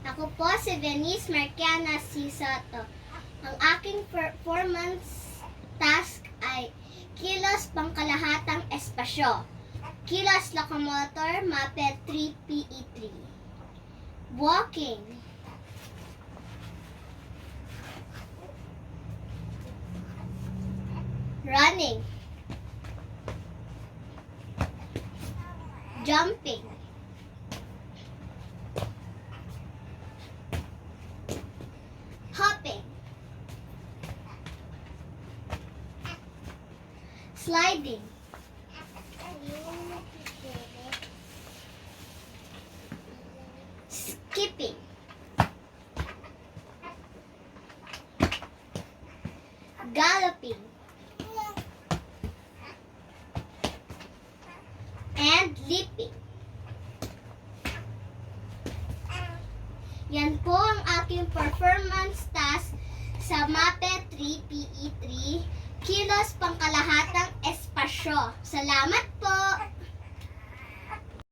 Ako po si Venice Marquiana C. Soto. Ang aking performance task ay kilos pangkalahatang espasyo. Kilos locomotor, MAPE 3PE3. Walking. Running. Jumping. Hopping. Sliding. Skipping. Galloping. And leaping. Yan po ang aking performance task sa MAPE 3PE3, kilos pangkalahatang espasyo. Salamat po!